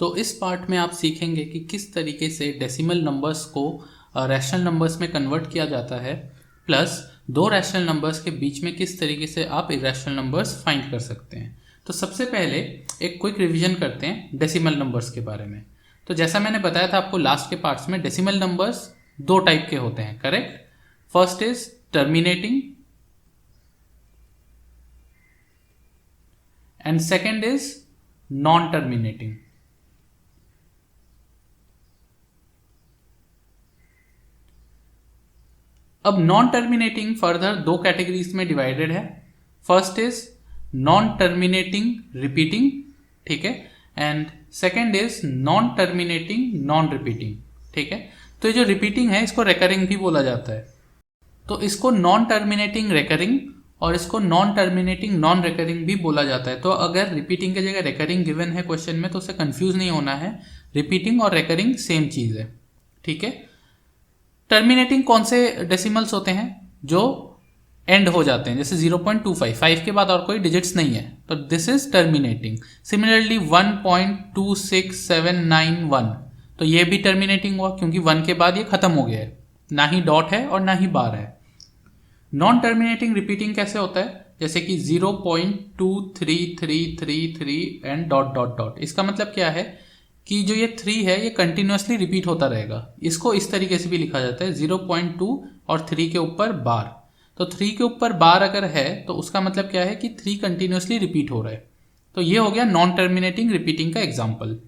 तो इस पार्ट में आप सीखेंगे कि किस तरीके से डेसिमल नंबर्स को रैशनल नंबर्स में कन्वर्ट किया जाता है, प्लस दो रैशनल नंबर्स के बीच में किस तरीके से आप इरेशनल नंबर्स फाइंड कर सकते हैं। तो सबसे पहले एक क्विक रिवीजन करते हैं डेसिमल नंबर्स के बारे में। तो जैसा मैंने बताया था आपको लास्ट के पार्ट्स में, डेसिमल नंबर्स दो टाइप के होते हैं, correct. First is terminating and second is non terminating. अब नॉन टर्मिनेटिंग फर्दर दो कैटेगरीज में डिवाइडेड है। First is non terminating repeating, ठीक है, and second is non terminating non repeating, ठीक है। तो ये जो रिपीटिंग है इसको रेकरिंग भी बोला जाता है। तो इसको नॉन टर्मिनेटिंग रेकरिंग और इसको नॉन टर्मिनेटिंग नॉन रेकरिंग भी बोला जाता है। तो अगर रिपीटिंग की जगह रेकरिंग गिवन है क्वेश्चन में तो उससे कंफ्यूज नहीं होना है, रिपीटिंग और रेकरिंग सेम चीज है, ठीक है। टर्मिनेटिंग कौन से डेसिमल्स होते हैं? जो एंड हो जाते हैं, जैसे 0.25, 5 के बाद और कोई डिजिट्स नहीं है, तो दिस इज टर्मिनेटिंग। सिमिलरली 1.26791, तो ये भी टर्मिनेटिंग हुआ क्योंकि 1 के बाद ये खत्म हो गया है, ना ही डॉट है और ना ही बार है। नॉन टर्मिनेटिंग रिपीटिंग कैसे होता है? जैसे कि 0.2333 एंड डॉट डॉट डॉट। इसका मतलब क्या है कि जो ये 3 है ये कंटिन्यूसली रिपीट होता रहेगा। इसको इस तरीके से भी लिखा जाता है 0.2 और 3 के ऊपर बार। तो 3 के ऊपर बार अगर है तो उसका मतलब क्या है कि 3 कंटिन्यूसली रिपीट हो रहा है। तो ये हो गया नॉन टर्मिनेटिंग रिपीटिंग का example.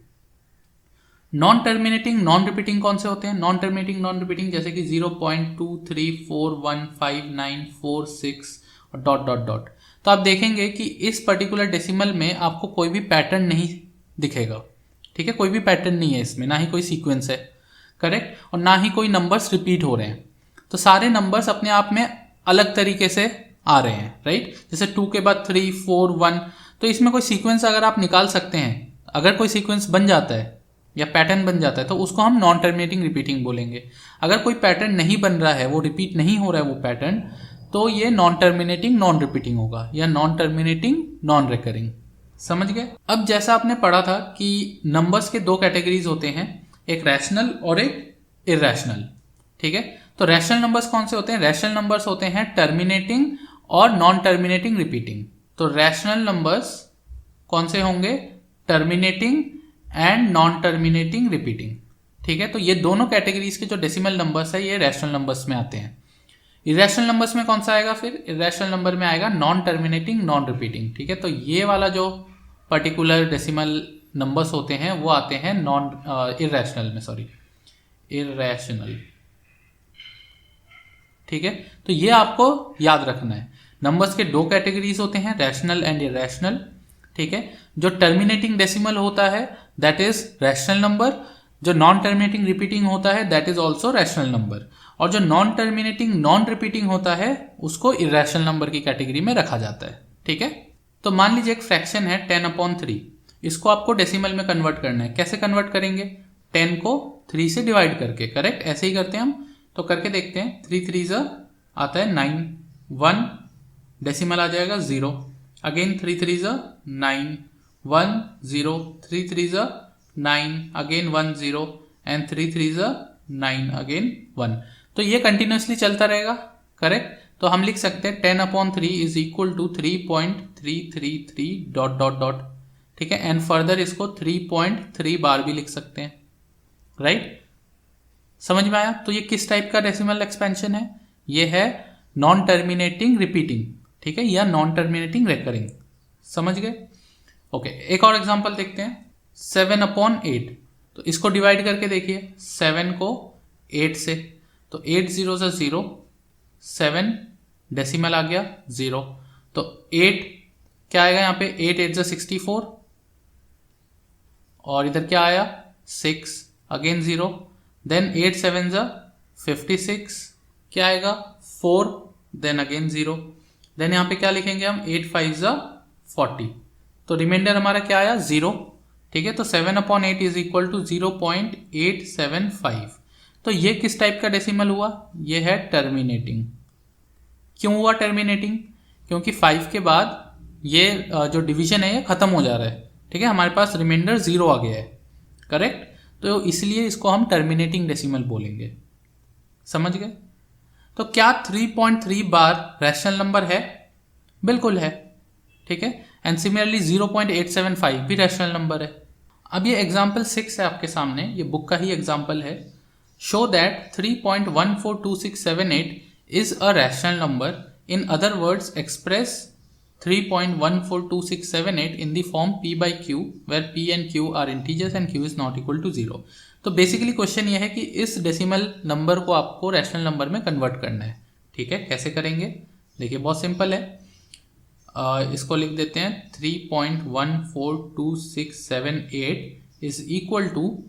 Non terminating non repeating कौन से होते हैं? नॉन टर्मिनेटिंग नॉन रिपीटिंग जैसे कि 0.23415946 और डॉट डॉट डॉट। तो आप देखेंगे कि इस पर्टिकुलर डेसिमल में आपको कोई भी पैटर्न नहीं दिखेगा, ठीक है। कोई भी पैटर्न नहीं है इसमें, ना ही कोई सीक्वेंस है, करेक्ट, और ना ही कोई नंबर्स रिपीट हो रहे हैं। तो सारे नंबर्स अपने आप में अलग तरीके से आ रहे हैं, राइट। जैसे 2 के बाद 3, 4, 1, तो इसमें कोई सीक्वेंस अगर आप निकाल सकते हैं, अगर कोई सीक्वेंस बन जाता है या पैटर्न बन जाता है तो उसको हम नॉन टर्मिनेटिंग रिपीटिंग बोलेंगे। अगर कोई पैटर्न नहीं बन रहा है, वो रिपीट नहीं हो रहा है वो पैटर्न, तो ये नॉन टर्मिनेटिंग नॉन रिपीटिंग होगा या नॉन टर्मिनेटिंग नॉन रिकरिंग। समझ गए? अब जैसा आपने पढ़ा था कि नंबर्स के दो कैटेगरीज होते हैं, एक रैशनल और एक इरैशनल, ठीक है। तो रैशनल नंबर्स कौन से होते हैं? रैशनल नंबर्स होते हैं टर्मिनेटिंग और नॉन टर्मिनेटिंग रिपीटिंग। तो रैशनल नंबर्स कौन से होंगे? Terminating and non terminating repeating, ठीक है। तो ये दोनों कैटेगरीज के जो डेसिमल नंबर्स है ये रैशनल नंबर्स में आते हैं। इरेशनल नंबर्स में कौन सा आएगा? फिर इरेशनल नंबर में आएगा नॉन टर्मिनेटिंग नॉन रिपीटिंग, ठीक है। तो ये वाला जो पर्टिकुलर डेसिमल नंबर्स होते हैं वो आते हैं नॉन इरेशनल में, सॉरी इरेशनल, ठीक है। तो ये आपको याद रखना है। नंबर्स के दो कैटेगरीज होते हैं, रैशनल एंड इरेशनल, ठीक है। जो टर्मिनेटिंग डेसिमल होता है दैट इज रैशनल नंबर, जो नॉन टर्मिनेटिंग रिपीटिंग होता है that is also rational number, और जो नॉन टर्मिनेटिंग नॉन रिपीटिंग होता है उसको इरेशनल नंबर की कैटेगरी में रखा जाता है, ठीक है। तो मान लीजिए एक फ्रैक्शन है 10/3, इसको आपको डेसिमल में कन्वर्ट करना है। कैसे कन्वर्ट करेंगे? 10 को 3 से डिवाइड करके, करेक्ट, ऐसे ही करते हैं हम। तो करके देखते हैं। 3 3 आता है 9, 1 डेसिमल आ जाएगा 0, अगेन 3 3 9, 1 0, 3 3 9, अगेन 1 0 एंड 3 3 9, अगेन 1। तो ये कंटिन्यूसली चलता रहेगा, करेक्ट। तो हम लिख सकते हैं 10/3 is equal to 3.333 dot dot dot, ठीक है। एंड फर्दर इसको 3.3 बार भी लिख सकते हैं, राइट। समझ में आया? तो ये किस टाइप का डेसिमल एक्सपेंशन है? ये है नॉन टर्मिनेटिंग रिपीटिंग, ठीक है, या नॉन टर्मिनेटिंग रेकरिंग। समझ गए? ओके, एक और एग्जांपल देखते हैं। 7/8, तो इसको डिवाइड करके देखिए 7 को 8 से, तो 8 0 0, 7 डेसिमल आ गया 0, तो 8 क्या आएगा यहाँ पे? 8 8 64, और इधर क्या आया? 6, अगेन 0, देन 8 7 56, क्या आएगा? 4, देन अगेन 0, देन यहाँ पे क्या लिखेंगे हम? 8 5 40, तो रिमाइंडर हमारा क्या आया? 0, ठीक है। तो 7/8 इज इक्वल टू 0.875। तो ये किस टाइप का डेसिमल हुआ? ये है टर्मिनेटिंग। क्यों हुआ टर्मिनेटिंग? क्योंकि 5 के बाद ये जो डिवीजन है ये खत्म हो जा रहा है, ठीक है। हमारे पास रिमाइंडर 0 आ गया है, करेक्ट। तो इसलिए इसको हम टर्मिनेटिंग डेसिमल बोलेंगे, समझ गए। तो क्या 3.3 बार रैशनल नंबर है? बिल्कुल है, ठीक है। एंड सिमिलरली 0.875 भी रैशनल नंबर है। अब ये एग्जाम्पल 6 है आपके सामने, ये बुक का ही एग्जाम्पल है। Show that 3.142678 is a rational number, in other words express 3.142678 in the form p by q where p and q are integers and q is not equal to 0। तो basically question ये है कि इस decimal number को आपको rational number में convert करना है, ठीक है। कैसे करेंगे? देखिए बहुत सिंपल है। इसको लिख देते हैं 3.142678 इज इक्वल टू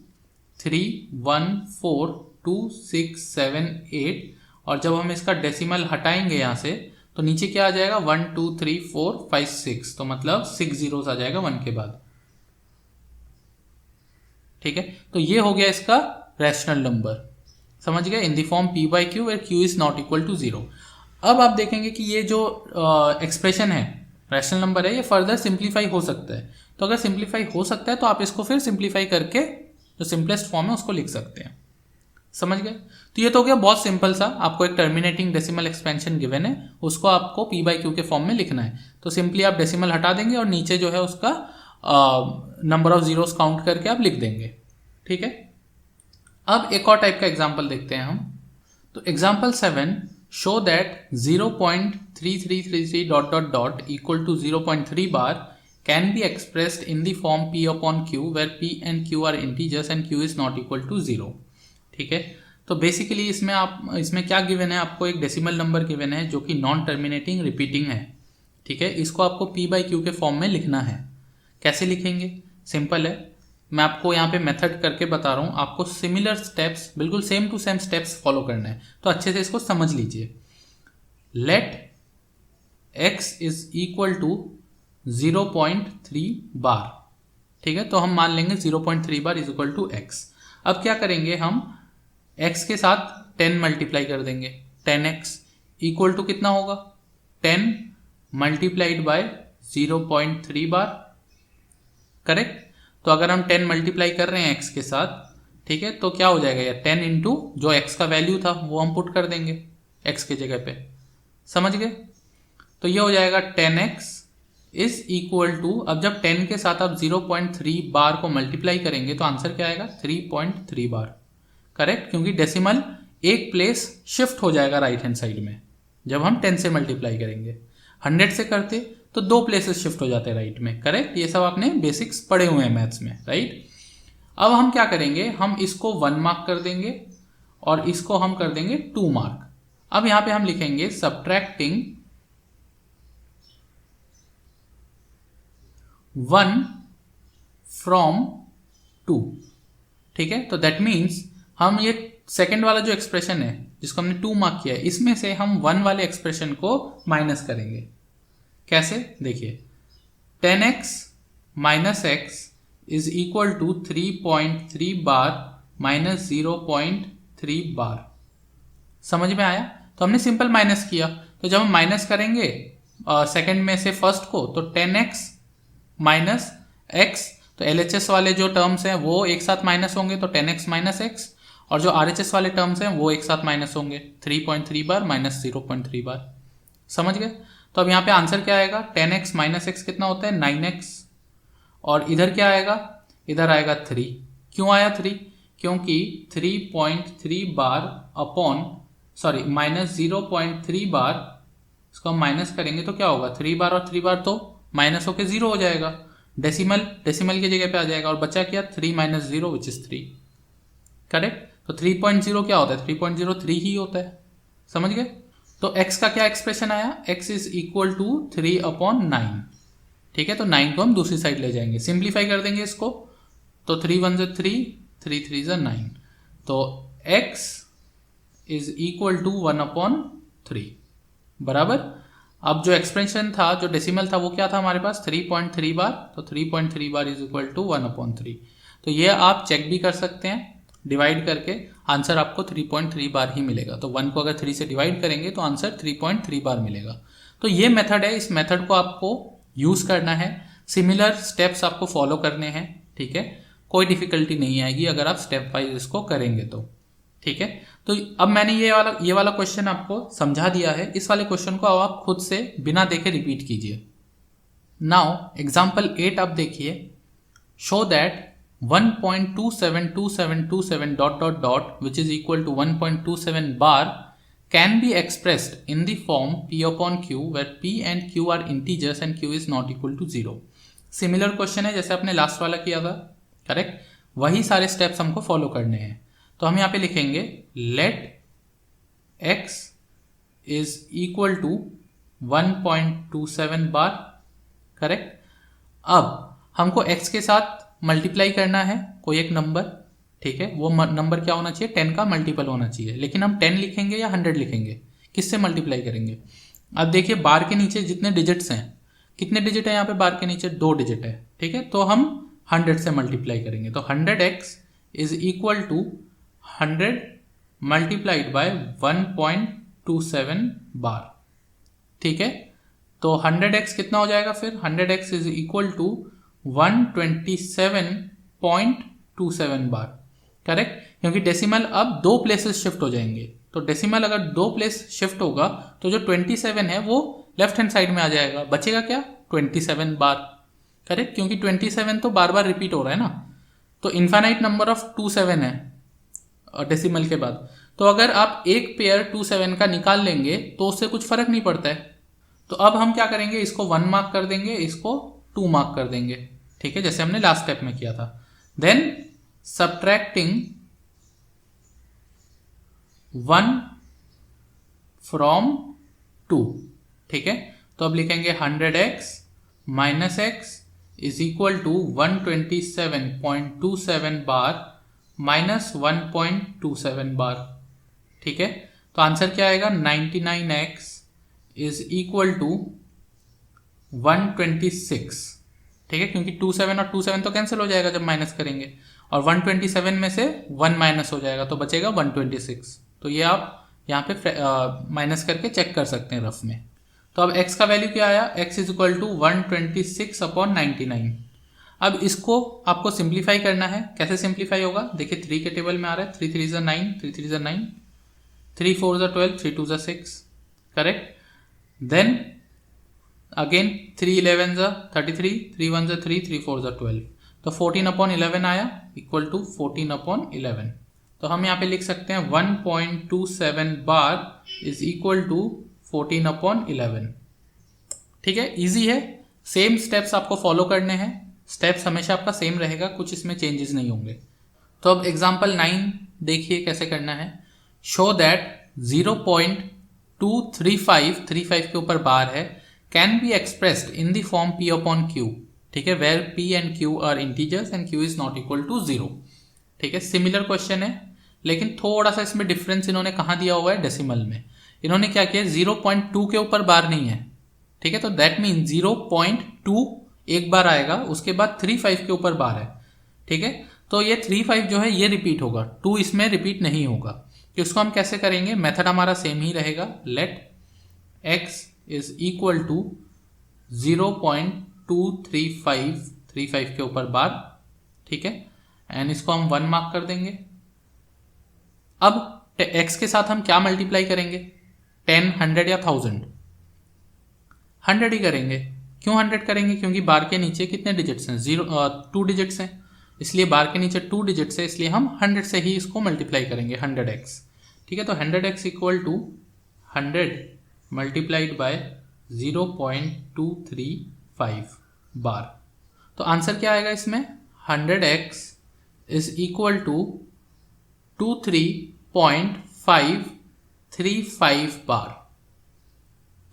3142678, और जब हम इसका डेसिमल हटाएंगे यहाँ से तो नीचे क्या आ जाएगा 1 2 3 4 5 6, तो मतलब 6 zeros आ जाएगा 1 के बाद, ठीक है। तो ये हो गया इसका रैशनल नंबर, समझ गए, इन the form p by q where q is not equal to 0। अब आप देखेंगे कि ये जो एक्सप्रेशन है रैशनल नंबर है, ये फर्दर सिंप्लीफाई हो सकता है। तो अगर सिंप्लीफाई हो सकता है तो आप इसको फिर सिंप्लीफाई करके जो सिंपलेस्ट फॉर्म है उसको लिख सकते हैं, समझ गए। तो ये तो हो गया बहुत सिंपल सा, आपको एक टर्मिनेटिंग डेसिमल एक्सपेंशन गिवन है, उसको आपको p by q के फॉर्म में लिखना है। तो सिंपली आप डेसिमल हटा देंगे और नीचे जो है उसका नंबर ऑफ जीरोस काउंट करके आप लिख देंगे, ठीक है। अब एक और टाइप का एग्जाम्पल देखते हैं हम। तो example 7, show that 0.3333 dot dot dot equal to 0.3 bar can be expressed in the form p upon q where p and q are integers and q is not equal to 0, ठीक है। तो basically इसमें क्या given है, आपको एक decimal number given है जो कि नॉन टर्मिनेटिंग रिपीटिंग है, ठीक है। इसको आपको p by q के फॉर्म में लिखना है। कैसे लिखेंगे? सिंपल है, मैं आपको यहाँ पे मेथड करके बता रहा हूँ, आपको सिमिलर स्टेप्स, बिल्कुल same to same steps follow करना है। तो अच्छे से इसको समझ लीजिए। Let x is equal to 0.3 bar, ठीक है। तो हम मान लेंगे 0.3 bar is equal to x। अब क्या करेंगे, हम x के साथ 10 मल्टीप्लाई कर देंगे। 10x इक्वल टू कितना होगा, 10 मल्टीप्लाइड बाय 0.3 बार, करेक्ट। तो अगर हम 10 मल्टीप्लाई कर रहे हैं x के साथ, ठीक है, तो क्या हो जाएगा यार, 10 इंटू जो x का वैल्यू था वो हम पुट कर देंगे x के जगह पे, समझ गए। तो ये हो जाएगा 10x इज इक्वल टू, अब जब 10 के साथ आप 0.3 बार को मल्टीप्लाई करेंगे तो आंसर क्या आएगा 3.3 बार, करेक्ट। क्योंकि डेसिमल एक प्लेस शिफ्ट हो जाएगा राइट हैंड साइड में जब हम 10 से मल्टीप्लाई करेंगे। 100 से करते तो 2 प्लेसेस शिफ्ट हो जाते हैं राइट में, करेक्ट। ये सब आपने बेसिक्स पढ़े हुए हैं मैथ्स में, राइट। अब हम क्या करेंगे, हम इसको 1 मार्क कर देंगे और इसको हम कर देंगे 2 मार्क। अब यहां पे हम लिखेंगे सब्ट्रैक्टिंग 1 फ्रॉम 2, ठीक है। तो दैट मीन्स हम ये सेकेंड वाला जो एक्सप्रेशन है जिसको हमने 2 मार्क किया है, इसमें से हम 1 वाले एक्सप्रेशन को माइनस करेंगे। कैसे? देखिए 10x minus x is equal to 3.3 bar minus 0.3 bar, समझ में आया। तो हमने सिंपल माइनस किया, तो जब हम माइनस करेंगे सेकंड में से फर्स्ट को, तो 10x माइनस x, तो LHS वाले जो टर्म्स हैं वो एक साथ माइनस होंगे, तो 10x माइनस x, और जो RHS वाले टर्म्स हैं वो एक साथ माइनस होंगे, 3.3 बार माइनस 0.3 बार, समझ गए। तो अब यहाँ पे आंसर क्या आएगा, 10x माइनस x कितना होता है 9x, और इधर क्या आएगा, इधर आएगा 3। क्यों आया 3? क्योंकि 3.3 बार अपॉन माइनस 0.3 बार, इसको हम माइनस करेंगे तो क्या होगा, 3 बार और 3 बार तो माइनस होके 0 हो जाएगा, डेसिमल की जगह पे आ जाएगा, और बचा क्या 3 माइनस 0 विच इज 3, करेक्ट। तो 3.0 क्या होता है, 3.03 ही होता है, समझ गए। तो x का क्या एक्सप्रेशन आया, x is equal to 3 upon 9, ठीक है। तो 9 को हम दूसरी साइड ले जाएंगे, सिंप्लीफाई कर देंगे इसको, तो 3 1 से 3, 3 3 से 9, तो x is equal to 1 upon 3 बराबर। अब जो एक्सप्रेशन था, जो डेसिमल था, वो क्या था हमारे पास 3.3 बार, तो 3.3 bar is equal to 1 upon 3। तो ये आप चेक भी कर सकते हैं, डिवाइड करके आंसर आपको 3.3 बार ही मिलेगा। तो 1 को अगर 3 से डिवाइड करेंगे तो आंसर 3.3 बार मिलेगा। तो ये मेथड है, इस मेथड को आपको यूज़ करना है, सिमिलर स्टेप्स आपको फॉलो करने हैं, ठीक है। कोई डिफिकल्टी नहीं आएगी अगर आप स्टेप वाइज इसको करेंगे तो, ठीक है। तो अब मैंने ये वाला क्वेश्चन आपको समझा दिया है, इस वाले क्वेश्चन को आप खुद से बिना देखे रिपीट कीजिए। नाउ एग्जाम्पल 8 आप देखिए, show that 1.272727 dot dot dot which is equal to 1.27 bar can be expressed in the form p upon q where p and q are integers and q is not equal to 0। Similar question है जैसे आपने last वाला किया था, correct, वही सारे steps हमको follow करने हैं। तो हम यहाँ पे लिखेंगे let x is equal to 1.27 bar, correct. अब हमको x के साथ मल्टीप्लाई करना है कोई एक नंबर, ठीक है, वो नंबर क्या होना चाहिए, 10 का मल्टीपल होना चाहिए। लेकिन हम 10 लिखेंगे या 100 लिखेंगे, किससे मल्टीप्लाई करेंगे। अब देखिए बार के नीचे जितने डिजिट्स हैं, कितने डिजिट है यहाँ पे बार के नीचे, 2 डिजिट है, ठीक है, तो हम 100 से मल्टीप्लाई करेंगे। तो 100x is equal to 100 multiplied by 1.27 bar, ठीक है। तो 100x कितना हो जाएगा फिर, 100x is equal to 127.27 bar, correct, क्योंकि डेसिमल अब 2 प्लेसेस शिफ्ट हो जाएंगे। तो डेसिमल अगर 2 प्लेस शिफ्ट होगा तो जो 27 है वो लेफ्ट हैंड साइड में आ जाएगा, बचेगा क्या, 27 बार, करेक्ट, क्योंकि 27 तो बार बार रिपीट हो रहा है ना। तो इन्फाइनाइट नंबर ऑफ 27 है डेसिमल के बाद। तो अगर आप एक पेयर 27 का निकाल लेंगे तो उससे कुछ फर्क नहीं पड़ता है। तो अब हम क्या करेंगे, इसको 1 मार्क कर देंगे, इसको 2 मार्क कर देंगे, ठीक है, जैसे हमने लास्ट स्टेप में किया था। देन subtracting 1 from 2, ठीक है। तो अब लिखेंगे 100x minus x is equal to 127.27 bar minus 1.27 bar, ठीक है। तो आंसर क्या आएगा, 99x इज इक्वल टू 126, ठीक है, क्योंकि 27 और 27 तो कैंसिल हो जाएगा जब माइनस करेंगे, और 127 में से 1 माइनस हो जाएगा तो बचेगा 126। तो ये आप यहाँ पे माइनस करके चेक कर सकते हैं रफ में। तो अब x का वैल्यू क्या आया, x इज इक्वल टू 126/99। अब इसको आपको सिंप्लीफाई करना है, कैसे सिंप्लीफाई होगा, देखिए 3 के टेबल में आ रहा है, 3 3 9, 3 3 9, 3 4 12, 3 2 6, करेक्ट। देन अगेन 3 11 33, 3 1 3, 3 4 12, तो 14/11 आया इक्वल टू 14/11। तो हम यहाँ पे लिख सकते हैं 1.27 बार इज इक्वल टू 14/11, ठीक है, इजी है। सेम स्टेप्स आपको फॉलो करने हैं, स्टेप्स हमेशा आपका सेम रहेगा, कुछ इसमें चेंजेस नहीं होंगे। तो अब एग्जाम्पल 9 देखिए कैसे करना है। शो दैट 0.235 के ऊपर बार है, can be expressed in the form p upon q, ठीक है, where p and q are integers and q is not equal to 0, ठीक है। सिमिलर क्वेश्चन है, लेकिन थोड़ा सा इसमें डिफरेंस इन्होंने कहाँ दिया हुआ है, डेसिमल में। इन्होंने क्या किया, 0.2 के ऊपर बार नहीं है, ठीक है, तो दैट मीन 0.2 एक बार आएगा, उसके बाद 35 के ऊपर बार है, ठीक है। तो ये 35 जो है ये रिपीट होगा, 2 इसमें रिपीट नहीं होगा। तो इसको हम कैसे करेंगे, मेथड हमारा सेम ही रहेगा, let x is equal to 0.235 के ऊपर बार, ठीक है, एंड इसको हम 1 मार्क कर देंगे। अब x के साथ हम क्या मल्टीप्लाई करेंगे, 10, 100 या 1000, 100 ही करेंगे। क्यों 100 करेंगे, क्योंकि बार के नीचे कितने डिजिट्स हैं, 2 डिजिट्स हैं, इसलिए बार के नीचे 2 डिजिट्स है, इसलिए हम 100 से ही इसको मल्टीप्लाई करेंगे, 100x, ठीक है। तो 100x equal to 100 multiplied by 0.235 bar. तो आंसर क्या आएगा इसमें, 100x इज इक्वल टू 23.535 बार।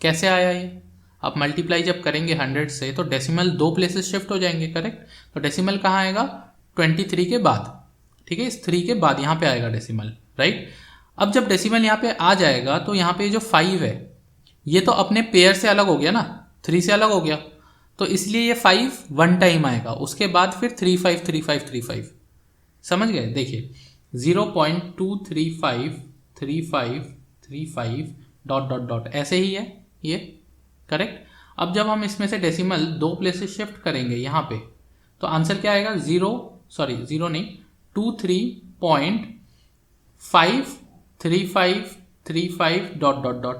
कैसे आया ये, आप मल्टीप्लाई जब करेंगे 100 से तो डेसिमल 2 प्लेसेस शिफ्ट हो जाएंगे, करेक्ट। तो डेसिमल कहाँ आएगा, 23 के बाद, ठीक है, इस 3 के बाद यहाँ पे आएगा डेसिमल, राइट। अब जब डेसिमल यहाँ पे आ जाएगा तो यहाँ पे जो 5 है ये तो अपने पेयर से अलग हो गया ना, 3 से अलग हो गया, तो इसलिए ये 5 1 टाइम आएगा, उसके बाद फिर 35 35 35, समझ गए। देखिए 0.2353535 डॉट डॉट डॉट ऐसे ही है ये, करेक्ट। अब जब हम इसमें से डेसिमल 2 प्लेसेस शिफ्ट करेंगे यहाँ पे, तो आंसर क्या आएगा, 0 सॉरी 0 नहीं, 23.53535 डॉट डॉट डॉट।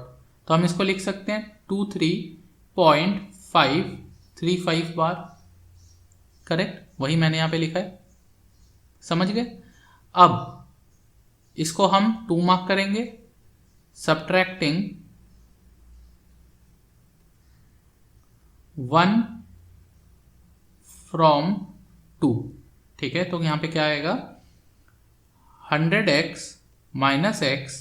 तो हम इसको लिख सकते हैं 23.535 बार। करेक्ट, वही मैंने यहां पे लिखा है, समझ गए। अब इसको हम 2 मार्क करेंगे, सब्ट्रैक्टिंग 1 फ्रॉम 2। ठीक है, तो यहां पे क्या आएगा, 100x minus x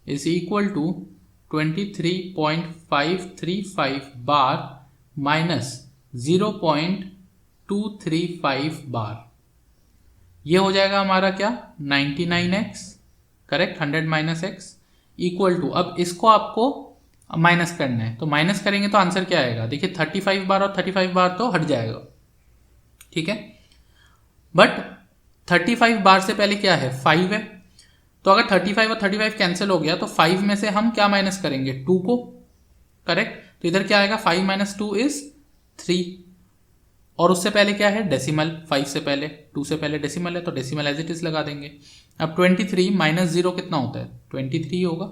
is equal to 23.535 bar minus 0.235 bar. ये हो जाएगा हमारा क्या, 99x। Correct, 100 minus x equal to, अब इसको आपको माइनस करना है, तो माइनस करेंगे तो आंसर क्या आएगा, देखिए 35 बार और 35 बार तो हट जाएगा। ठीक है, बट 35 बार से पहले क्या है, 5 है। तो अगर 35 और 35 कैंसिल हो गया तो 5 में से हम क्या माइनस करेंगे, 2 को। करेक्ट, तो इधर क्या आएगा, 5 माइनस 2 इज 3। और उससे पहले क्या है, डेसिमल। 5 से पहले, 2 से पहले डेसिमल है, तो डेसिमल एज इट इज लगा देंगे। अब 23 माइनस 0 कितना होता है, 23 होगा।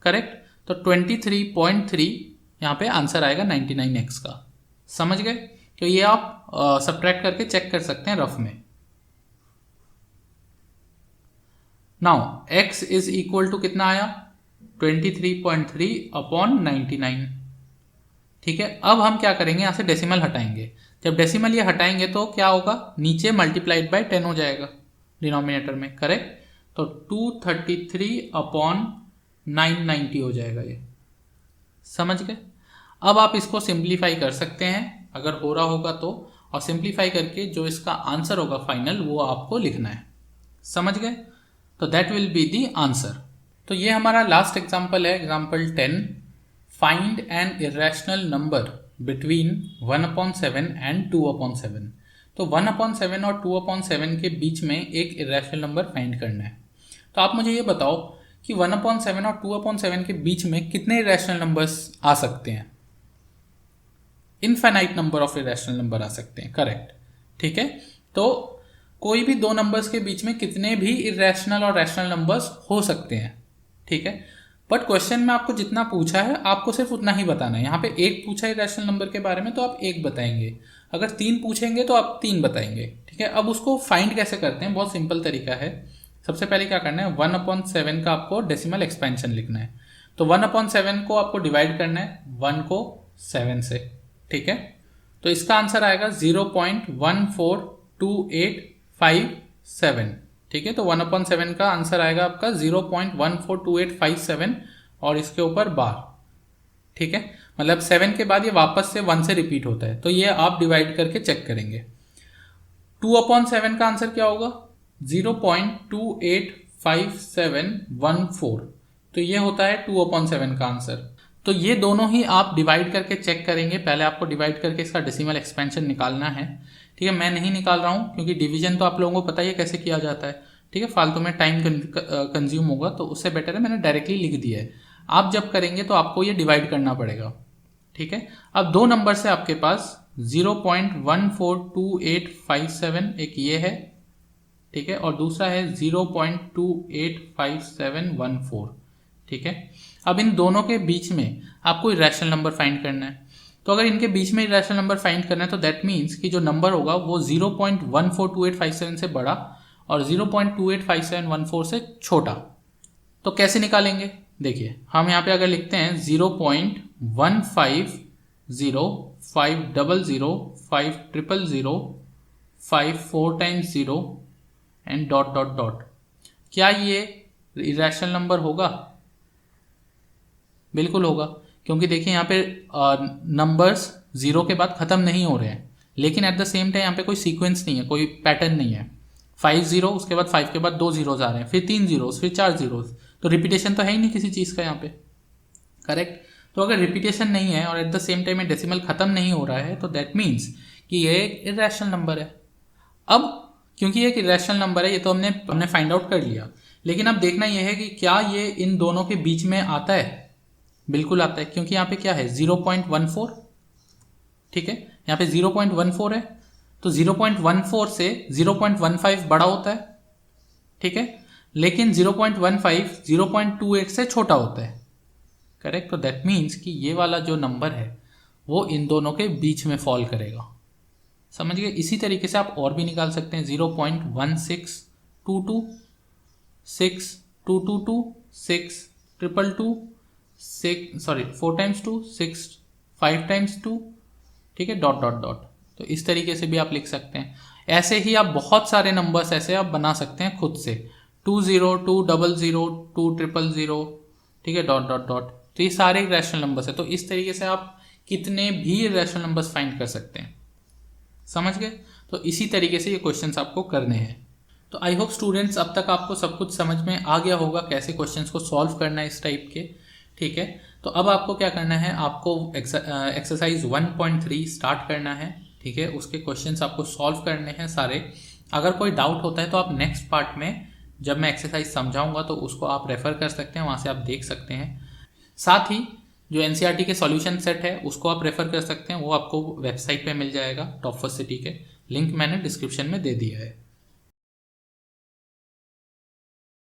करेक्ट, तो 23.3 यहाँ पे आंसर आएगा 99x का। समझ गए, तो ये आप सब्ट्रैक्ट करके चेक कर सकते हैं रफ में। Now x is equal to कितना आया, 23.3 अपॉन 99। ठीक है, अब हम क्या करेंगे, यहां से डेसिमल हटाएंगे। जब डेसिमल ये हटाएंगे तो क्या होगा, नीचे मल्टीप्लाइड बाय 10 हो जाएगा डिनोमिनेटर में। करेक्ट, तो 233 अपॉन 990 हो जाएगा ये। समझ गए। अब आप इसको सिंप्लीफाई कर सकते हैं अगर हो रहा होगा तो, और सिंप्लीफाई करके जो इसका आंसर होगा फाइनल वो आपको लिखना है। समझ गए, तो that will be the answer. तो ये हमारा लास्ट एग्जाम्पल है, example 10। Find an irrational number between 1/7 and 2/7। तो 1/7 और 2/7 के बीच में एक इरेशनल नंबर फाइंड करना है। तो आप मुझे ये बताओ कि 1/7 और 2/7 के बीच में कितने इरेशनल नंबर्स आ सकते हैं। Infinite number of irrational number आ सकते हैं। करेक्ट, ठीक है, तो कोई भी दो नंबर्स के बीच में कितने भी इरेशनल और रैशनल नंबर्स हो सकते हैं। ठीक है, बट क्वेश्चन में आपको जितना पूछा है आपको सिर्फ उतना ही बताना है। यहाँ पे एक पूछा है इरेशनल नंबर के बारे में तो आप एक बताएंगे, अगर 3 पूछेंगे तो आप 3 बताएंगे। ठीक है, अब उसको फाइंड कैसे करते हैं, बहुत सिंपल तरीका है। सबसे पहले क्या करना है, 1/7 का आपको डेसिमल एक्सपेंशन लिखना है। तो 1/7 को आपको डिवाइड करना है 1 को 7 से। ठीक है, तो इसका आंसर आएगा 0.142857। ठीक है, तो 1/7 का आंसर आएगा आपका 0.142857 और इसके ऊपर बार। ठीक है, मतलब 7 के बाद ये वापस से 1 से रिपीट होता है, तो ये आप डिवाइड करके चेक करेंगे। 2/7 का आंसर क्या होगा, 0.285714। तो ये होता है 2/7 का आंसर। तो ये दोनों ही आप डिवाइड करके चेक करेंगे। पहले आपको डिवाइड करके इसका डेसिमल एक्सपेंशन निकालना है। ठीक है, मैं नहीं निकाल रहा हूँ क्योंकि डिवीजन तो आप लोगों को पता ही है कैसे किया जाता है। ठीक है, फालतू में टाइम कंज्यूम होगा, तो उससे बेटर है मैंने डायरेक्टली लिख दिया है। आप जब करेंगे तो आपको ये डिवाइड करना पड़ेगा। ठीक है, अब दो नंबर से आपके पास 0.142857 एक ये है, ठीक है, और दूसरा है 0.285714। ठीक है, अब इन दोनों के बीच में आपको इरेशनल नंबर फाइंड करना है। तो अगर इनके बीच में इरेशनल नंबर फाइंड करना है तो दैट मीन्स कि जो नंबर होगा वो 0.142857 से बड़ा और 0.285714 से छोटा। तो कैसे निकालेंगे, देखिए हम यहाँ पे अगर लिखते हैं 0.150500500500 4 times 0 and dot dot dot, क्या ये इरेशनल नंबर होगा? बिल्कुल होगा, क्योंकि देखिए यहाँ पे नंबर्स 0 के बाद ख़त्म नहीं हो रहे हैं, लेकिन एट द सेम टाइम यहाँ पे कोई सीक्वेंस नहीं है, कोई पैटर्न नहीं है। 5 0, उसके बाद 5 के बाद 2 जीरोज आ रहे हैं, फिर 3 जीरोज, फिर 4 जीरोज, तो रिपीटेशन तो है ही नहीं किसी चीज़ का यहाँ पे। करेक्ट, तो अगर रिपीटेशन नहीं है और एट द सेम टाइम में डेसिमल ख़त्म नहीं हो रहा है तो दैट मीन्स कि ये एक इरेशनल नंबर है। अब क्योंकि ये एक इरेशनल नंबर है ये तो हमने फाइंड आउट कर लिया, लेकिन अब देखना यह है कि क्या ये इन दोनों के बीच में आता है। बिल्कुल आता है, क्योंकि यहाँ पे क्या है 0.14। ठीक है, यहाँ पे 0.14 है, तो 0.14 से 0.15 बड़ा होता है, ठीक है, लेकिन 0.15 0.28 से छोटा होता है, करेक्ट। तो दैट मीन्स कि ये वाला जो नंबर है वो इन दोनों के बीच में फॉल करेगा, समझ गए। इसी तरीके से आप और भी निकाल सकते हैं, 0.1622 6 222 6 222 6 सॉरी 4 टाइम्स 2 6 5 टाइम्स 2, ठीक है, डॉट डॉट डॉट। तो इस तरीके से भी आप लिख सकते हैं। ऐसे ही आप बहुत सारे नंबर्स ऐसे आप बना सकते हैं खुद से, 20 200 200, ठीक है, डॉट डॉट डॉट। तो ये सारे रैशनल नंबर्स है। तो इस तरीके से आप कितने भी रैशनल नंबर्स फाइंड कर सकते हैं, समझ गए। तो इसी तरीके से ये क्वेश्चंस आपको करने हैं। तो आई होप स्टूडेंट्स अब तक आपको सब कुछ समझ में आ गया होगा कैसे क्वेश्चंस को सॉल्व करना है इस टाइप के, ठीक है। तो अब आपको क्या करना है, आपको एक्सरसाइज 1.3 स्टार्ट करना है, ठीक है। उसके क्वेश्चंस आपको सॉल्व करने हैं सारे। अगर कोई डाउट होता है तो आप नेक्स्ट पार्ट में जब मैं एक्सरसाइज समझाऊंगा तो उसको आप रेफर कर सकते हैं, वहाँ से आप देख सकते हैं। साथ ही जो एनसीईआरटी के सॉल्यूशन सेट है उसको आप रेफर कर सकते हैं, वो आपको वेबसाइट पे मिल जाएगा टॉप फर्स्ट सिटी के, लिंक मैंने डिस्क्रिप्शन में दे दिया है।